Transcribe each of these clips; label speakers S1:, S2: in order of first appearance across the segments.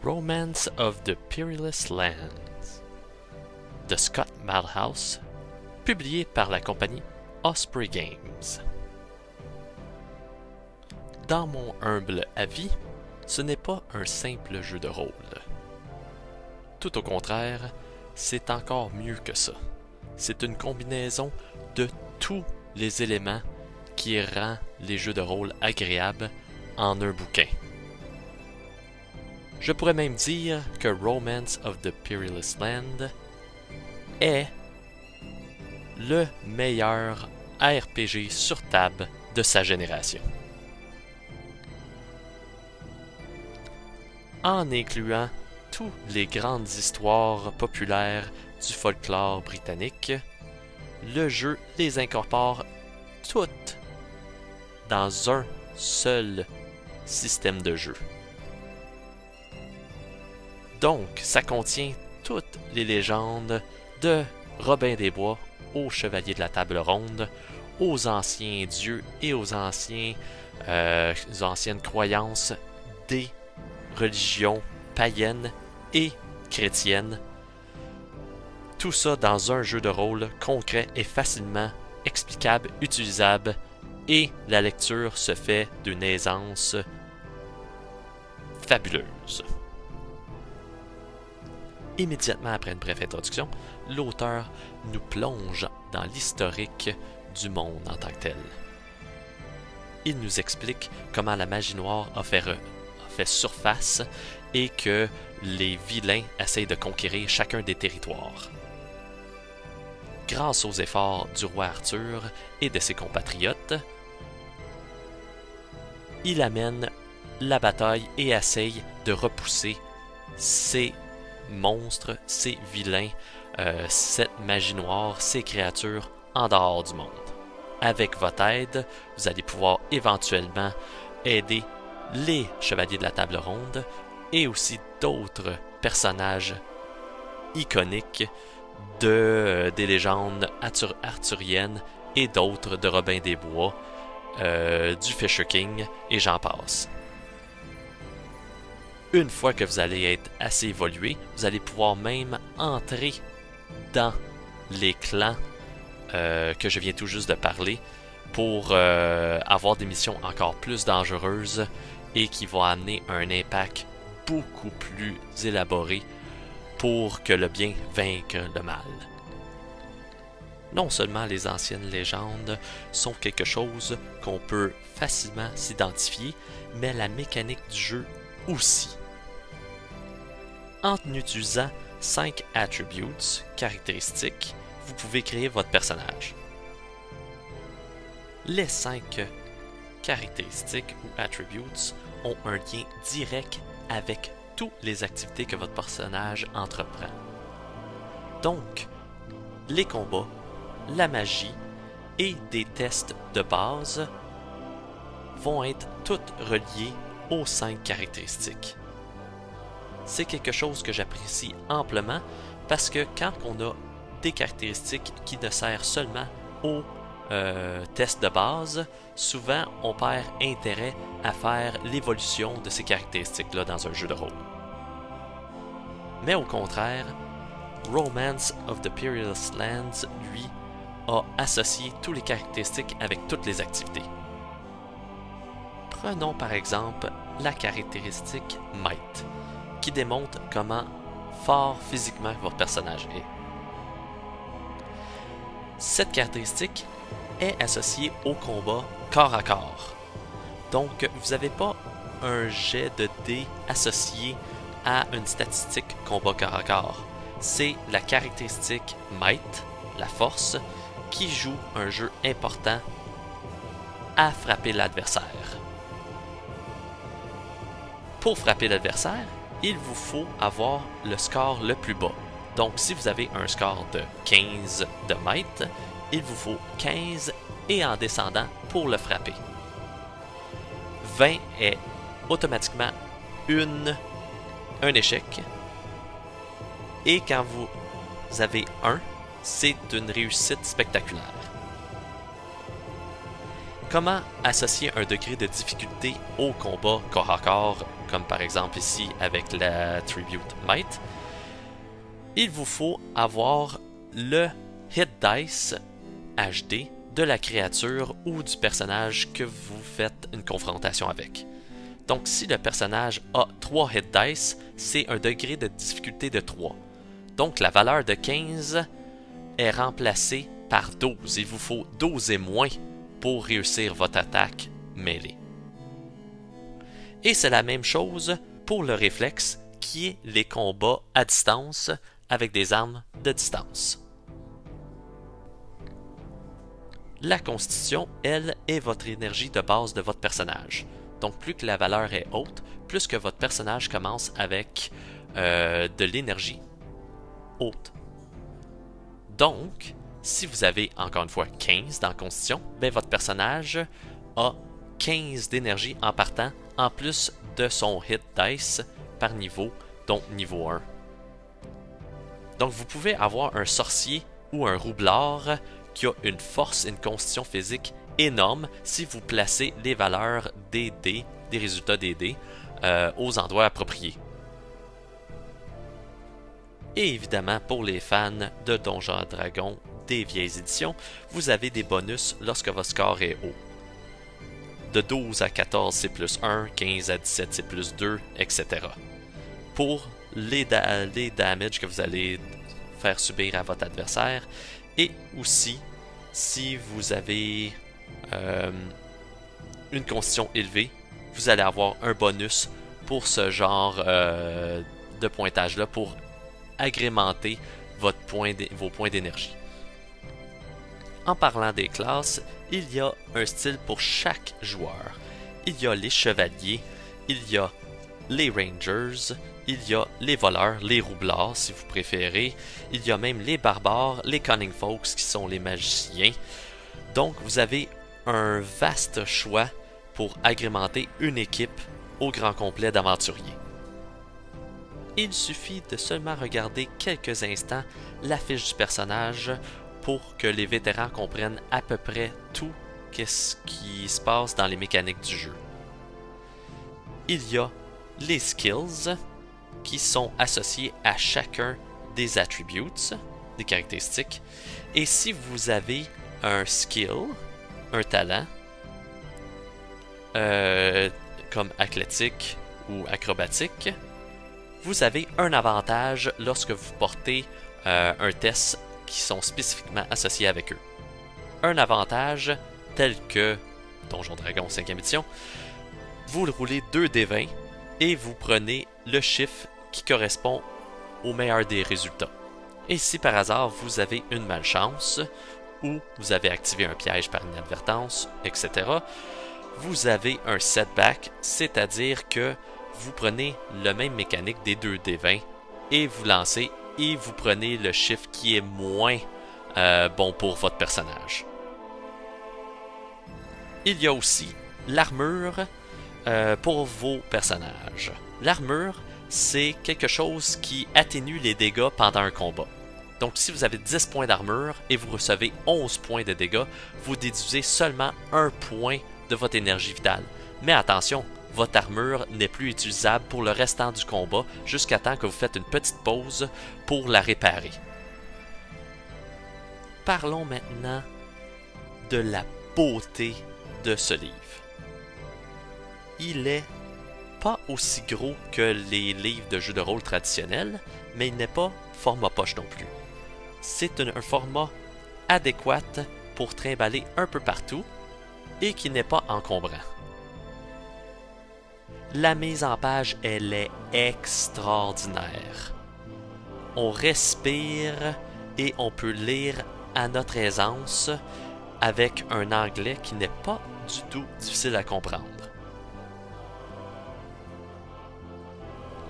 S1: Romance of the Peerless Lands de Scott Malhouse, publié par la compagnie Osprey Games. Dans mon humble avis, ce n'est pas un simple jeu de rôle. Tout au contraire, c'est encore mieux que ça. C'est une combinaison de tous les éléments qui rend les jeux de rôle agréables en un bouquin. Je pourrais même dire que Romance of the Peerless Land est le meilleur RPG sur table de sa génération. En incluant toutes les grandes histoires populaires du folklore britannique, le jeu les incorpore toutes dans un seul système de jeu. Donc, ça contient toutes les légendes de Robin des Bois aux Chevaliers de la Table Ronde, aux anciens dieux et aux anciennes croyances des religions païennes et chrétiennes. Tout ça dans un jeu de rôle concret et facilement explicable, utilisable, et la lecture se fait d'une aisance fabuleuse. Immédiatement après une brève introduction, l'auteur nous plonge dans l'historique du monde en tant que tel. Il nous explique comment la magie noire a fait surface et que les vilains essayent de conquérir chacun des territoires. Grâce aux efforts du roi Arthur et de ses compatriotes, il amène la bataille et essaye de repousser ces monstres, ces vilains, cette magie noire, ces créatures en dehors du monde. Avec votre aide, vous allez pouvoir éventuellement aider les Chevaliers de la Table Ronde et aussi d'autres personnages iconiques des légendes arthuriennes et d'autres de Robin des Bois, du Fisher King et j'en passe. Une fois que vous allez être assez évolué, vous allez pouvoir même entrer dans les clans que je viens tout juste de parler pour avoir des missions encore plus dangereuses et qui vont amener un impact beaucoup plus élaboré pour que le bien vainque le mal. Non seulement les anciennes légendes sont quelque chose qu'on peut facilement s'identifier, mais la mécanique du jeu aussi. En utilisant 5 attributes, caractéristiques, vous pouvez créer votre personnage. Les 5 caractéristiques ou attributes ont un lien direct avec toutes les activités que votre personnage entreprend. Donc, les combats, la magie et des tests de base vont être toutes reliés aux 5 caractéristiques. C'est quelque chose que j'apprécie amplement parce que quand on a des caractéristiques qui ne servent seulement aux tests de base, souvent on perd intérêt à faire l'évolution de ces caractéristiques-là dans un jeu de rôle. Mais au contraire, Romance of the Peerless Lands, lui, a associé toutes les caractéristiques avec toutes les activités. Prenons par exemple la caractéristique Might, qui démontre comment fort physiquement votre personnage est. Cette caractéristique est associée au combat corps à corps. Donc, vous n'avez pas un jet de dés associé à une statistique combat corps à corps. C'est la caractéristique Might, la force, qui joue un jeu important à frapper l'adversaire. Pour frapper l'adversaire, il vous faut avoir le score le plus bas. Donc, si vous avez un score de 15 de Might, il vous faut 15 et en descendant pour le frapper. 20 est automatiquement un échec. Et quand vous avez 1, c'est une réussite spectaculaire. Comment associer un degré de difficulté au combat corps à corps comme par exemple ici avec la Tribute Might, il vous faut avoir le Hit Dice HD de la créature ou du personnage que vous faites une confrontation avec. Donc si le personnage a 3 Hit Dice, c'est un degré de difficulté de 3. Donc la valeur de 15 est remplacée par 12. Il vous faut 12 et moins pour réussir votre attaque mêlée. Et c'est la même chose pour le réflexe, qui est les combats à distance avec des armes de distance. La constitution, elle, est votre énergie de base de votre personnage. Donc plus que la valeur est haute, plus que votre personnage commence avec de l'énergie haute. Donc, si vous avez encore une fois 15 dans Constitution, ben votre personnage a 15 d'énergie en partant, en plus de son hit dice par niveau, donc niveau 1. Donc vous pouvez avoir un sorcier ou un roublard qui a une force et une constitution physique énorme si vous placez les valeurs des dés, des résultats des dés, aux endroits appropriés. Et évidemment, pour les fans de Donjons & Dragons des vieilles éditions, vous avez des bonus lorsque votre score est haut. De 12 à 14, c'est plus 1, 15 à 17, c'est plus 2, etc. Pour les damages que vous allez faire subir à votre adversaire, et aussi si vous avez une constitution élevée, vous allez avoir un bonus pour ce genre de pointage-là pour agrémenter vos points d'énergie. En parlant des classes, il y a un style pour chaque joueur. Il y a les chevaliers, il y a les rangers, il y a les voleurs, les roublards si vous préférez, il y a même les barbares, les cunning folks qui sont les magiciens. Donc vous avez un vaste choix pour agrémenter une équipe au grand complet d'aventuriers. Il suffit de seulement regarder quelques instants la fiche du personnage pour que les vétérans comprennent à peu près tout ce qui se passe dans les mécaniques du jeu. Il y a les skills qui sont associés à chacun des attributes, des caractéristiques. Et si vous avez un skill, un talent, comme athlétique ou acrobatique, vous avez un avantage lorsque vous portez un test qui sont spécifiquement associés avec eux. Un avantage tel que Donjons & Dragons 5e édition, vous roulez 2 d20 et vous prenez le chiffre qui correspond au meilleur des résultats. Et si par hasard vous avez une malchance ou vous avez activé un piège par inadvertance, etc., vous avez un setback, c'est-à-dire que vous prenez le même mécanique des 2 d20 et vous lancez et vous prenez le chiffre qui est moins bon pour votre personnage. Il y a aussi l'armure pour vos personnages. L'armure, c'est quelque chose qui atténue les dégâts pendant un combat. Donc si vous avez 10 points d'armure et vous recevez 11 points de dégâts, vous déduisez seulement 1 point de votre énergie vitale. Mais attention, votre armure n'est plus utilisable pour le restant du combat jusqu'à temps que vous faites une petite pause pour la réparer. Parlons maintenant de la beauté de ce livre. Il est pas aussi gros que les livres de jeux de rôle traditionnels, mais il n'est pas format poche non plus. C'est un format adéquat pour trimballer un peu partout et qui n'est pas encombrant. La mise en page, elle est extraordinaire. On respire et on peut lire à notre aisance avec un anglais qui n'est pas du tout difficile à comprendre.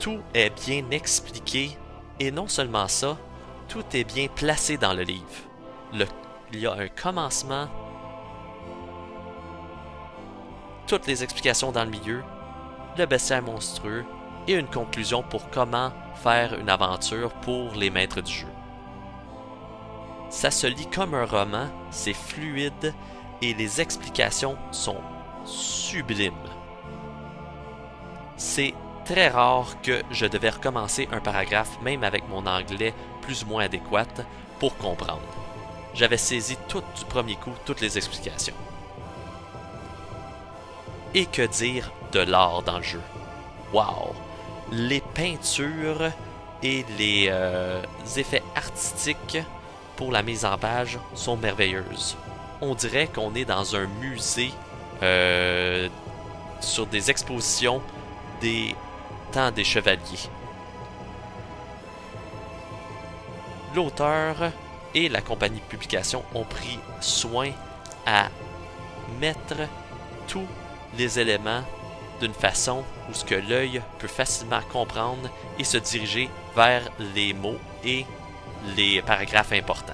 S1: Tout est bien expliqué et non seulement ça, tout est bien placé dans le livre. Il y a un commencement, toutes les explications dans le milieu, le bestiaire monstrueux et une conclusion pour comment faire une aventure pour les maîtres du jeu. Ça se lit comme un roman, c'est fluide et les explications sont sublimes. C'est très rare que je devais recommencer un paragraphe, même avec mon anglais plus ou moins adéquat, pour comprendre. J'avais saisi tout du premier coup, toutes les explications. Et que dire de l'art dans le jeu? Wow! Les peintures et les effets artistiques pour la mise en page sont merveilleuses. On dirait qu'on est dans un musée sur des expositions des temps des chevaliers. L'auteur et la compagnie de publication ont pris soin à mettre tous les éléments d'une façon où ce que l'œil peut facilement comprendre et se diriger vers les mots et les paragraphes importants.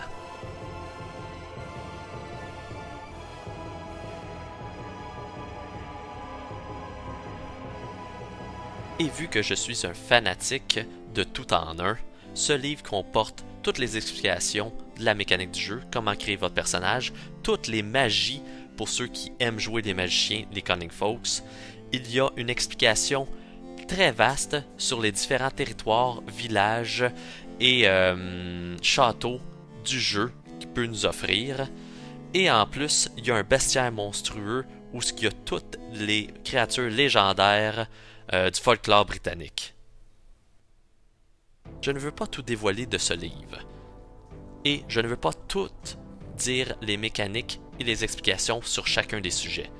S1: Et vu que je suis un fanatique de tout en un, ce livre comporte toutes les explications de la mécanique du jeu, comment créer votre personnage, toutes les magies pour ceux qui aiment jouer des magiciens, les Cunning Folks. Il y a une explication très vaste sur les différents territoires, villages et châteaux du jeu qu'il peut nous offrir. Et en plus, il y a un bestiaire monstrueux où il y a toutes les créatures légendaires du folklore britannique. Je ne veux pas tout dévoiler de ce livre. Et je ne veux pas tout dire les mécaniques et les explications sur chacun des sujets.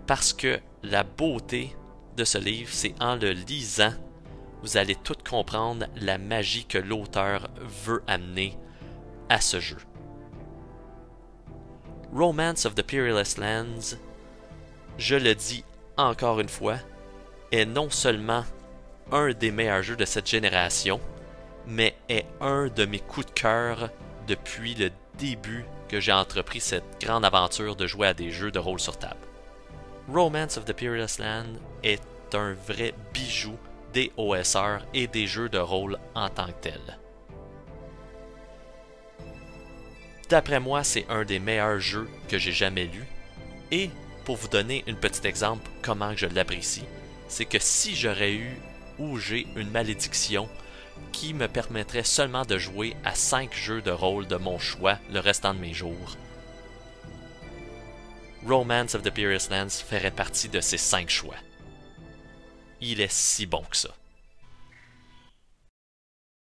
S1: Parce que la beauté de ce livre, c'est en le lisant, vous allez tout comprendre la magie que l'auteur veut amener à ce jeu. Romance of the Peerless Lands, je le dis encore une fois, est non seulement un des meilleurs jeux de cette génération, mais est un de mes coups de cœur depuis le début que j'ai entrepris cette grande aventure de jouer à des jeux de rôle sur table. Romance of the Peerless Land est un vrai bijou des OSR et des jeux de rôle en tant que tel. D'après moi, c'est un des meilleurs jeux que j'ai jamais lu. Et pour vous donner un petit exemple comment je l'apprécie, c'est que si j'aurais eu ou j'ai une malédiction qui me permettrait seulement de jouer à 5 jeux de rôle de mon choix le restant de mes jours, Romance of the Peerless Lands ferait partie de ces 5 choix. Il est si bon que ça.